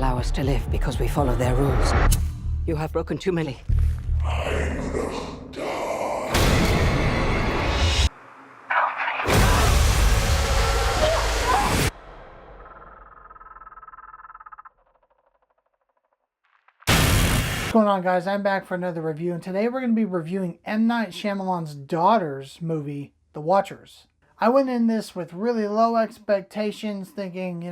allow us to live because we follow their rules. You have broken too many. What's going on, guys? I'm back for another review, and today we're going to be reviewing M. Night Shyamalan's daughter's movie, The Watchers. I went in this with really low expectations, thinking,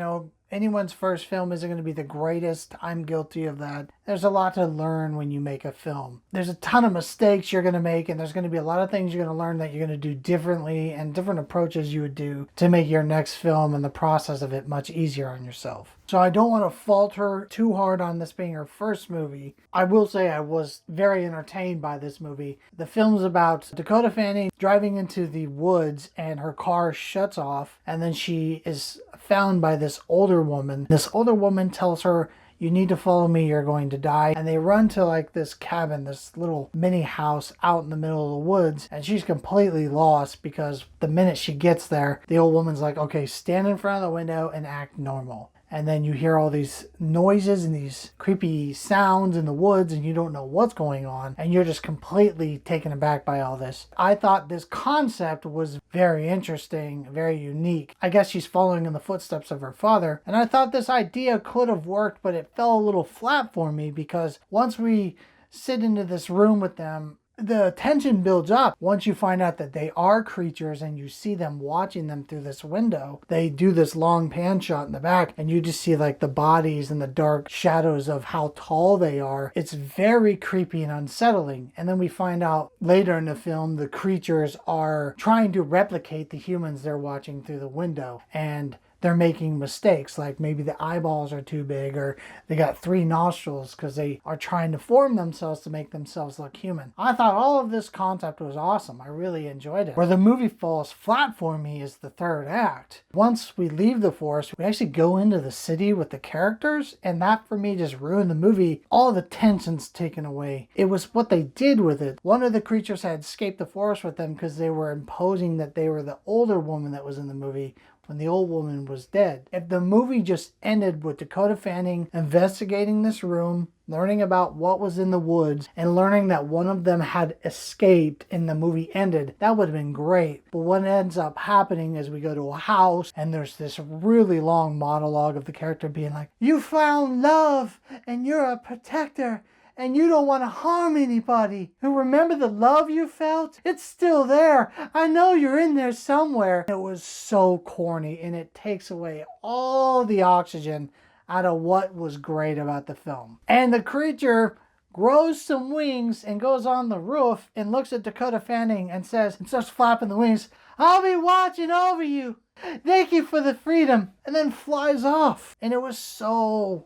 anyone's first film isn't going to be the greatest. I'm guilty of that. There's a lot to learn when you make a film. There's a ton of mistakes you're going to make, and there's going to be a lot of things you're going to learn that you're going to do differently and different approaches you would do to make your next film and the process of it much easier on yourself. So I don't want to fault her too hard on this being her first movie. I will say I was very entertained by this movie. The film's about Dakota Fanning driving into the woods and her car shuts off, and then she is found by this older woman. This older woman tells her, "You need to follow me, you're going to die." And they run to like this cabin, this little mini house out in the middle of the woods, and she's completely lost because the minute she gets there, the old woman's like, "Okay, stand in front of the window and act normal." And then you hear all these noises and these creepy sounds in the woods, and you don't know what's going on, and you're just completely taken aback by all this. I thought this concept was very interesting, very unique. I guess she's following in the footsteps of her father, and I thought this idea could have worked, but it fell a little flat for me because once we sit into this room with them, the tension builds up. Once you find out that they are creatures and you see them watching them through this window, they do this long pan shot in the back and you just see like the bodies and the dark shadows of how tall they are. It's very creepy and unsettling. And then we find out later in the film the creatures are trying to replicate the humans they're watching through the window, and they're making mistakes, like maybe the eyeballs are too big or they got 3 nostrils because they are trying to form themselves to make themselves look human. I thought all of this concept was awesome. I really enjoyed it. Where the movie falls flat for me is the third act. Once we leave the forest, we actually go into the city with the characters, and that for me just ruined the movie. All the tension's taken away. It was what they did with it. One of the creatures had escaped the forest with them because they were imposing that they were the older woman that was in the movie when the old woman was dead. If the movie just ended with Dakota Fanning investigating this room, learning about what was in the woods, and learning that one of them had escaped and the movie ended, that would have been great. But what ends up happening is we go to a house and there's this really long monologue of the character being like, "You found love and you're a protector, and you don't want to harm anybody. And remember the love you felt? It's still there. I know you're in there somewhere." It was so corny, and it takes away all the oxygen out of what was great about the film. And the creature grows some wings and goes on the roof and looks at Dakota Fanning and says, and starts flapping the wings, "I'll be watching over you. Thank you for the freedom," and then flies off. And it was so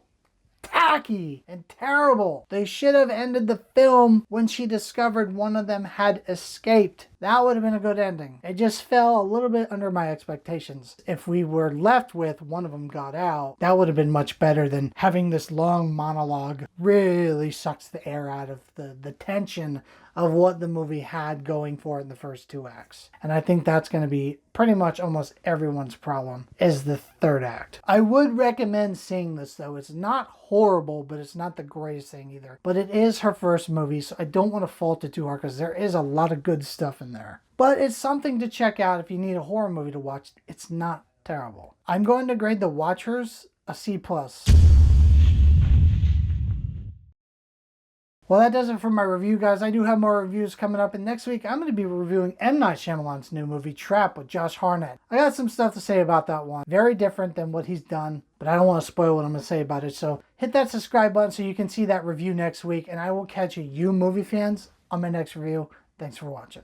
tacky and terrible. They should have ended the film when she discovered one of them had escaped. That would have been a good ending. It just fell a little bit under my expectations. If we were left with one of them got out, that would have been much better than having this long monologue. Really sucks the air out of the tension of what the movie had going for it in the first 2 acts. And I think that's going to be pretty much almost everyone's problem, is the third act. I would recommend seeing this though. It's not horrible, but it's not the greatest thing either. But it is her first movie, so I don't want to fault it too hard because there is a lot of good stuff in there. But it's something to check out if you need a horror movie to watch. It's not terrible. I'm going to grade The Watchers a C+. Well, that does it for my review, guys. I do have more reviews coming up, and next week I'm going to be reviewing M. Night Shyamalan's new movie, Trap, with Josh Hartnett. I got some stuff to say about that one. Very different than what he's done, but I don't want to spoil what I'm going to say about it, so hit that subscribe button so you can see that review next week, and I will catch you movie fans on my next review. Thanks for watching.